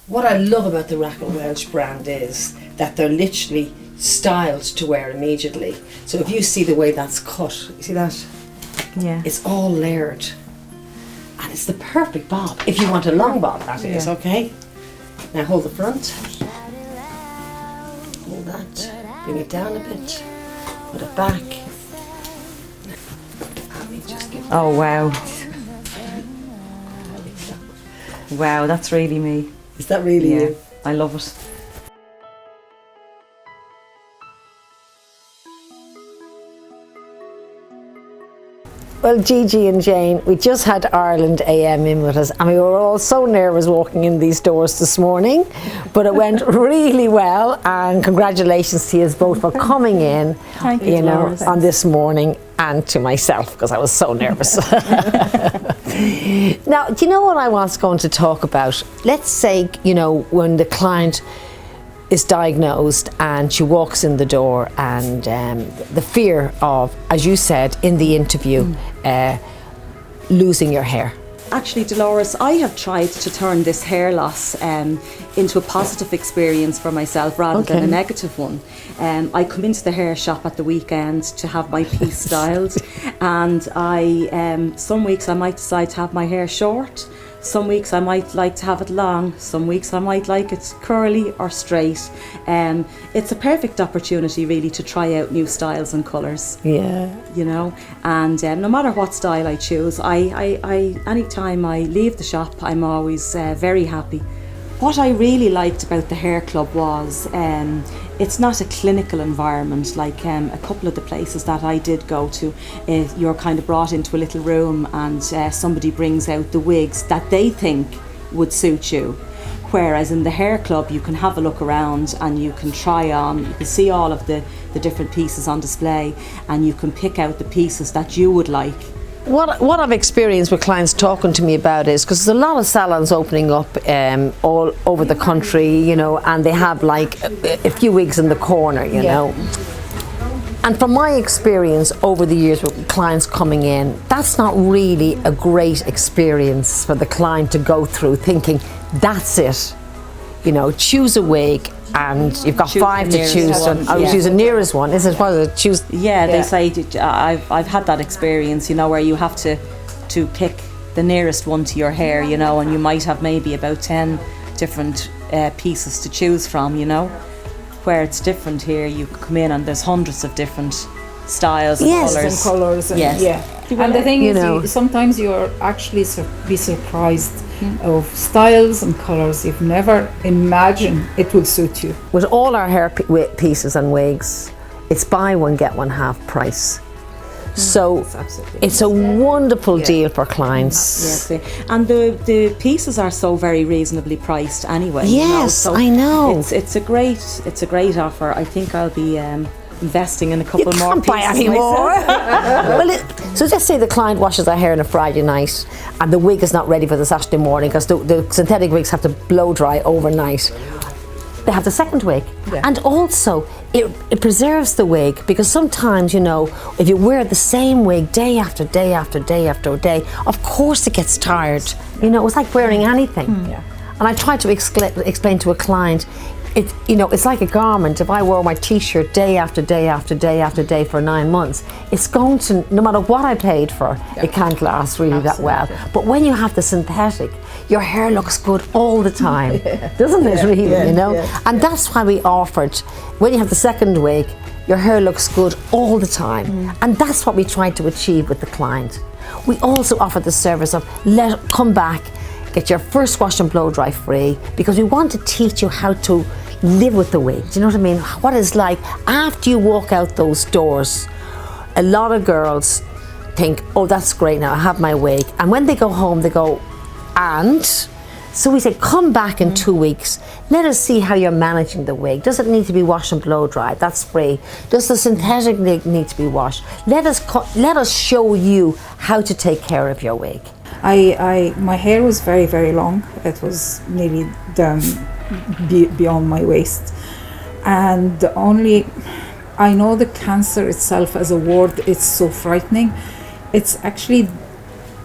What I love about the Rack and Welch brand is that they're literally styled to wear immediately. So if you see the way that's cut, you see that? Yeah. It's all layered. And it's the perfect bob. If you want a long bob, that is, okay? Now hold the front. Hold that. Bring it down a bit. Put it back. Oh, wow. Wow, that's really me. Is that really you? I love it. Well, Gigi and Jane, we just had Ireland AM in with us, and we were all so nervous walking in these doors this morning, but it went really well, and congratulations to you both for coming in. Thank you, Dolores. On this morning, and to myself, because I was so nervous. Now, do you know what I was going to talk about? Let's say, when the client is diagnosed and she walks in the door, and the fear of, as you said in the interview, losing your hair. Actually, Dolores, I have tried to turn this hair loss into a positive experience for myself rather than a negative one. I come into the hair shop at the weekend to have my piece styled, and some weeks I might decide to have my hair short. Some weeks I might like to have it long, some weeks I might like it curly or straight. It's a perfect opportunity really to try out new styles and colours. Yeah. And no matter what style I choose, anytime I leave the shop, I'm always very happy. What I really liked about the hair club was it's not a clinical environment like a couple of the places that I did go to. You're kind of brought into a little room, and somebody brings out the wigs that they think would suit you. Whereas in the hair club, you can have a look around and you can try on, you can see all of the different pieces on display, and you can pick out the pieces that you would like. What I've experienced with clients talking to me about is, because there's a lot of salons opening up all over the country, and they have like a few wigs in the corner, And from my experience over the years with clients coming in, that's not really a great experience for the client to go through thinking, that's it. Choose a wig, and you've got 5 to choose. I would choose the nearest one. Is it possible to choose? Yeah, they say I've had that experience, where you have to pick the nearest one to your hair, and you might have maybe about 10 different pieces to choose from, Where it's different here, you come in and there's hundreds of different styles and colours. And the thing is, sometimes you're actually be surprised of styles and colours you've never imagined it would suit you. With all our hair pieces and wigs, it's buy one get one half price. So it's a wonderful deal for clients. Yes, and the pieces are so very reasonably priced anyway. Yes, so I know. It's a great offer. I think I'll be investing in a couple you more can't buy any more. So let's say the client washes their hair on a Friday night, and the wig is not ready for the Saturday morning, because the synthetic wigs have to blow dry overnight. They have the second wig, and also it preserves the wig, because sometimes if you wear the same wig day after day after day after day, of course it gets tired. It's like wearing anything. And I try to explain to a client, it's like a garment. If I wore my t-shirt day after day after day after day for 9 months, it's going to, no matter what I paid for, it can't last really that well. But when you have the synthetic, your hair looks good all the time, doesn't it really, And that's why we offered, when you have the second wig, your hair looks good all the time. And that's what we tried to achieve with the client. We also offer the service of come back, get your first wash and blow dry free, because we want to teach you how to live with the wig. Do you know what I mean? What it's like after you walk out those doors. A lot of girls think, oh, that's great, now I have my wig. And when they go home, they go, and? So we say, come back in 2 weeks. Let us see how you're managing the wig. Does it need to be washed and blow dried? That's free. Does the synthetic wig need to be washed? Let us show you how to take care of your wig. My hair was very, very long. It was nearly down beyond my waist. And I know the cancer itself as a word, it's so frightening. It's actually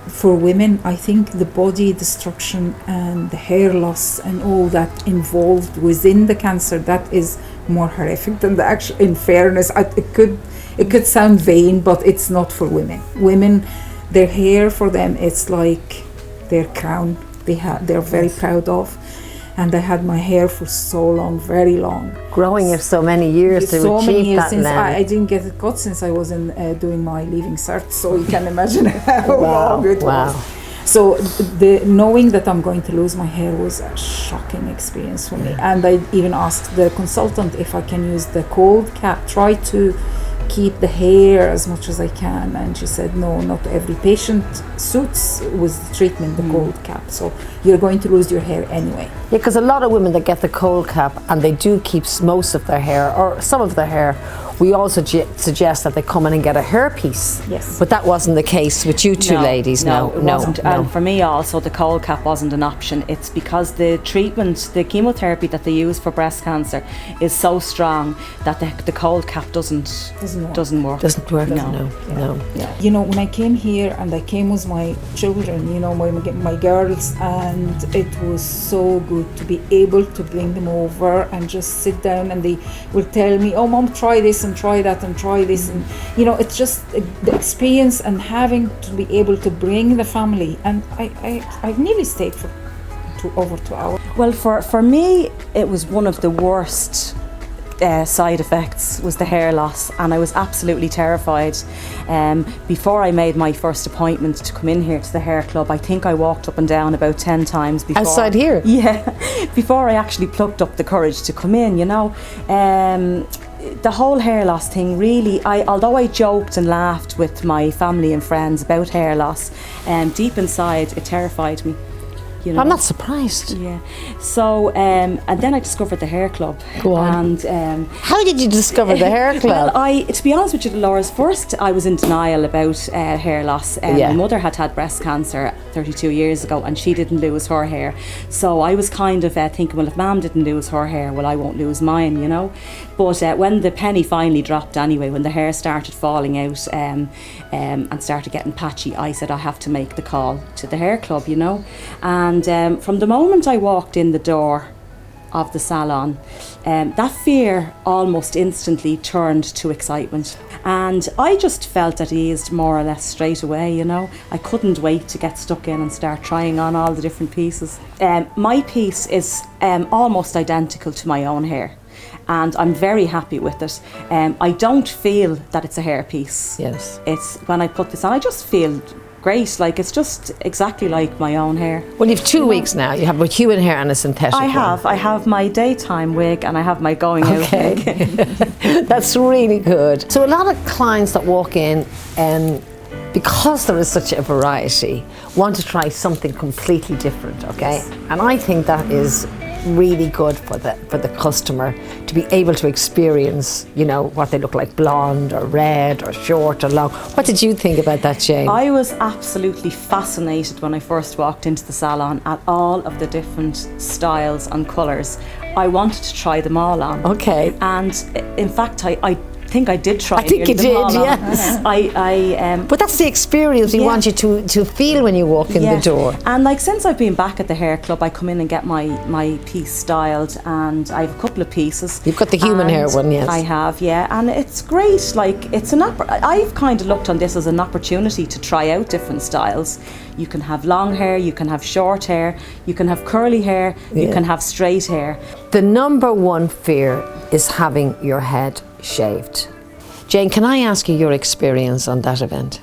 for women, I think the body destruction and the hair loss and all that involved within the cancer, that is more horrific than the actual. In fairness, it could sound vain, but it's not for women. Women, their hair for them, it's like their crown. They're very proud of. And I had my hair for so long, very long. Growing it so many years to so achieve many years that since length. I didn't get it cut since I was doing my leaving cert, so you can imagine how long it was. So the knowing that I'm going to lose my hair was a shocking experience for me. And I even asked the consultant if I can use the cold cap, try to keep the hair as much as I can, and she said no, not every patient suits with the treatment the cold cap, so you're going to lose your hair anyway. Yeah, because a lot of women that get the cold cap and they do keep most of their hair or some of their hair, we also suggest that they come in and get a hairpiece. Yes. But that wasn't the case with you two ladies. No, it wasn't. And for me also, the cold cap wasn't an option. It's because the treatment, the chemotherapy that they use for breast cancer is so strong that the cold cap doesn't work. Doesn't work. No. Yeah. You know, when I came here and I came with my children, you know, my girls, and it was so good to be able to bring them over and just sit down, and they will tell me, oh mom, try this and try that and try this, and you know, it's just the experience and having to be able to bring the family. And I nearly stayed for over 2 hours. Well, for me, it was one of the worst side effects was the hair loss, and I was absolutely terrified. Before I made my first appointment to come in here to the hair club, I think I walked up and down about 10 times before. Outside here? Yeah, before I actually plucked up the courage to come in, you know. The whole hair loss thing really, although I joked and laughed with my family and friends about hair loss, deep inside it terrified me. You know? I'm not surprised. Yeah. So, and then I discovered the hair club. Go on. And how did you discover the hair club? Well, to be honest with you, Dolores, first I was in denial about hair loss. My mother had breast cancer 32 years ago, and she didn't lose her hair. So I was kind of thinking, well, if Mum didn't lose her hair, well, I won't lose mine, you know. But when the penny finally dropped anyway, when the hair started falling out and started getting patchy, I said I have to make the call to the hair club, you know. And from the moment I walked in the door of the salon, that fear almost instantly turned to excitement. And I just felt at ease more or less straight away, you know. I couldn't wait to get stuck in and start trying on all the different pieces. My piece is almost identical to my own hair, and I'm very happy with it. I don't feel that it's a hair piece. Yes. It's when I put this on, I just feel great, like it's just exactly like my own hair. Well, you've 2 weeks now. You have a human hair and a synthetic I have my daytime wig and I have my going out wig. That's really good. So a lot of clients that walk in, because there is such a variety, want to try something completely different, okay? Yes. And I think that is really good for the customer to be able to experience, you know, what they look like, blonde or red or short or long. What did you think about that, Jane? I was absolutely fascinated when I first walked into the salon at all of the different styles and colours. I wanted to try them all on. Okay. And in fact, I think I did try. I think you did, yes. But that's the experience we want you to feel when you walk in the door. And like since I've been back at the hair club, I come in and get my piece styled, and I have a couple of pieces. You've got the human hair one, yes. I have, yeah, and it's great. Like it's I've kind of looked on this as an opportunity to try out different styles. You can have long hair, you can have short hair, you can have curly hair, you can have straight hair. The number one fear is having your head shaved. Jane, can I ask you your experience on that event?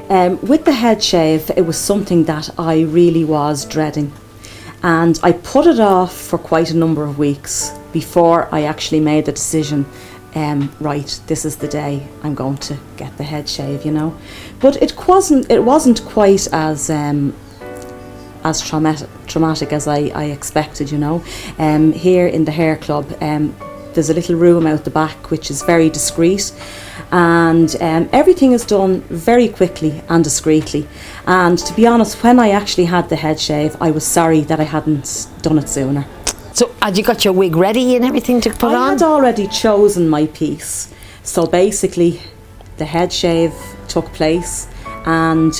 With the head shave, it was something that I really was dreading, and I put it off for quite a number of weeks before I actually made the decision, right, this is the day I'm going to get the head shave, you know. But it wasn't quite as traumatic as I expected, you know. Here in the hair club, there's a little room out the back which is very discreet, and everything is done very quickly and discreetly. And to be honest, when I actually had the head shave, I was sorry that I hadn't done it sooner. So had you got your wig ready and everything to put on? I had already chosen my piece. So basically the head shave took place, and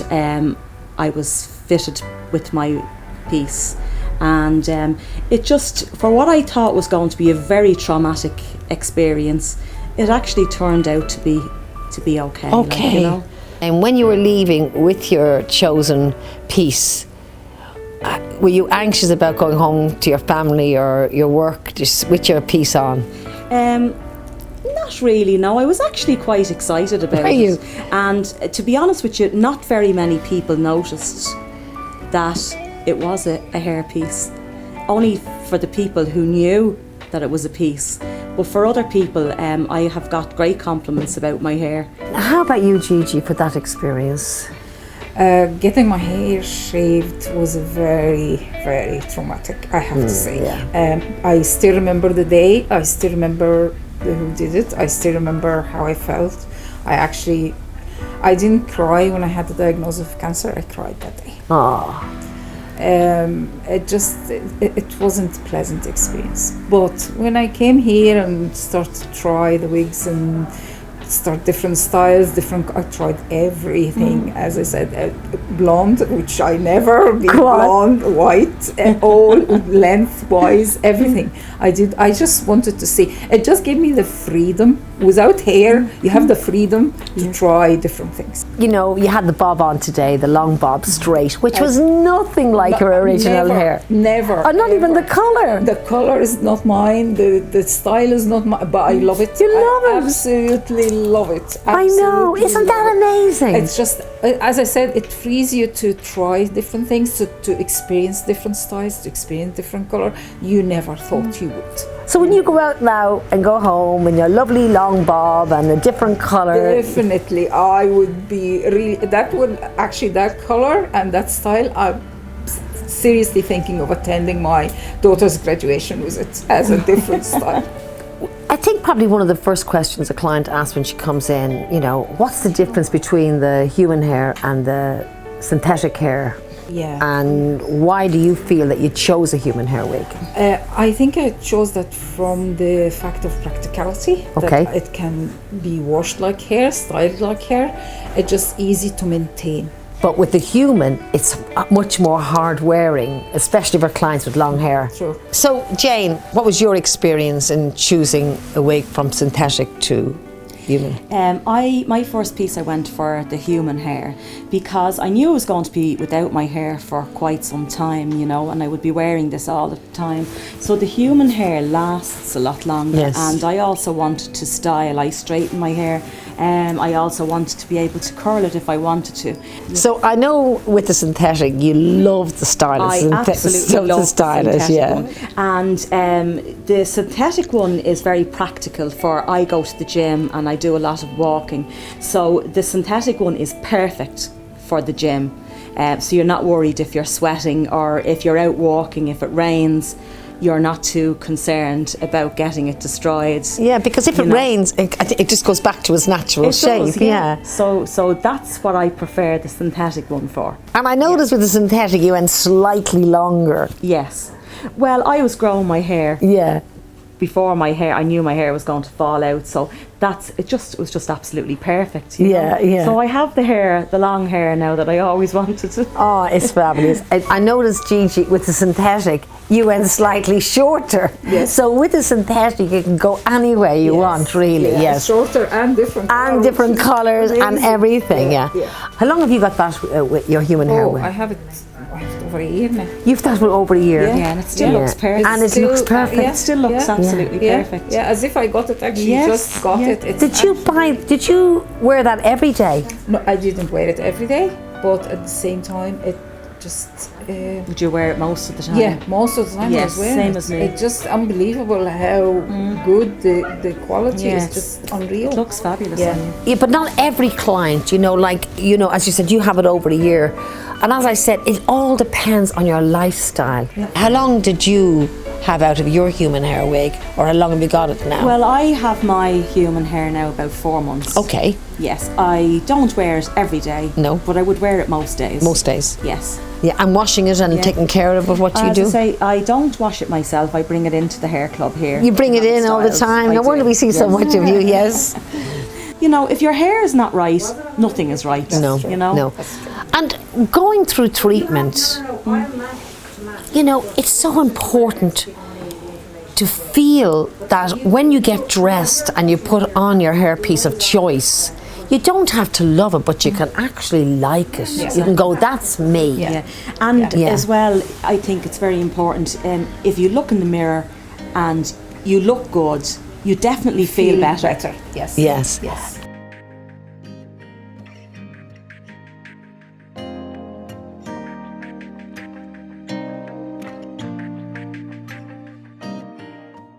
I was fitted with my piece. And it just, for what I thought was going to be a very traumatic experience, it actually turned out to be okay. Okay. Like, you know? And when you were leaving with your chosen piece, were you anxious about going home to your family or your work just with your piece on? Not really, no. I was actually quite excited about it. you? And to be honest with you, not very many people noticed that it was a hairpiece. Only for the people who knew that it was a piece. But for other people, I have got great compliments about my hair. How about you, Gigi, for that experience? Getting my hair shaved was very, very traumatic, I have to say. I still remember the day, I still remember who did it, I still remember how I felt. I didn't cry when I had the diagnosis of cancer, I cried that day. It wasn't a pleasant experience. But when I came here and started to try the wigs and start different styles, I tried everything. As I said, blonde, which I never be blonde, white, all lengthwise, everything. I just wanted to see. It just gave me the freedom. Without hair, you have the freedom to try different things. You know, you had the bob on today, the long bob straight, which was nothing like her original hair. Never. Oh, not even the colour. The color is not mine, the style is not mine, but I love it. You love it? Absolutely love it. I know, Absolutely isn't that love it. amazing? It's just, as I said, it frees you to try different things, to experience different styles, to experience different color. You never thought you would. So when you go out now and go home in your lovely long bob and a different colour. Definitely, I would be really, that color and that style, I'm seriously thinking of attending my daughter's graduation with it as a different style. I think probably one of the first questions a client asks when she comes in, you know, what's the difference between the human hair and the synthetic hair? Yeah. And why do you feel that you chose a human hair wig? I think I chose that from the fact of practicality. Okay. That it can be washed like hair, styled like hair. It's just easy to maintain. But with the human, it's much more hard wearing, especially for clients with long hair. True. So Jane, what was your experience in choosing a wig from synthetic to human? My first piece I went for the human hair because I knew I was going to be without my hair for quite some time, you know, and I would be wearing this all the time. So the human hair lasts a lot longer. Yes. And I also wanted to style. I straighten my hair. I also wanted to be able to curl it if I wanted to. So I know with the synthetic, you love the stylist. I absolutely love the stylist, synthetic one. And the synthetic one is very practical for, I go to the gym and I do a lot of walking. So the synthetic one is perfect for the gym. So you're not worried if you're sweating or if you're out walking, if it rains. You're not too concerned about getting it destroyed. Yeah, because if it rains, it just goes back to its natural shape. Does, yeah. So that's what I prefer the synthetic one for. And I noticed with the synthetic, you went slightly longer. Yes. Well, I was growing my hair. Yeah. Before my hair, I knew my hair was going to fall out, so it was just absolutely perfect. You know? Yeah. So I have the long hair now that I always wanted to. Oh, it's fabulous. I noticed, Gigi, with the synthetic, you went slightly shorter. Yes. So with the synthetic, you can go anywhere you want, really. Yeah. Yes. Shorter and different And colors. different colours and everything. Yeah. Yeah. How long have you got that with your human hair? I have it over a year now. You've that for over a year. Yeah, and it still looks perfect. And it looks perfect. It still looks absolutely perfect. Yeah, as if I got it actually. Just got it. It's Did you wear that every day? No, I didn't wear it every day, but at the same time, it just. Would you wear it most of the time? Yeah, most of the time I was wearing same it. as me. It's just unbelievable how good the quality is. Just unreal. It looks fabulous Yeah. on you. Yeah, but not every client, as you said, you have it over a year. And as I said, it all depends on your lifestyle. Yeah. How long did you have out of your human hair wig, or how long have you got it now? Well, I have my human hair now about 4 months. Okay. Yes, I don't wear it every day. No. But I would wear it most days. Most days. Yes. Yeah, and washing it and taking care of it, what do you do? As I say, I don't wash it myself. I bring it into the hair club here. You bring it in all the time. No wonder we see so much of you, yes. You know, if your hair is not right, nothing is right. No, you know? no. And going through treatment, you know, it's so important to feel that when you get dressed and you put on your hairpiece of choice, you don't have to love it, but you can actually like it. You can go, that's me. Yeah. And as well, I think it's very important, if you look in the mirror and you look good, you definitely feel better. Yes. Yes. Yes.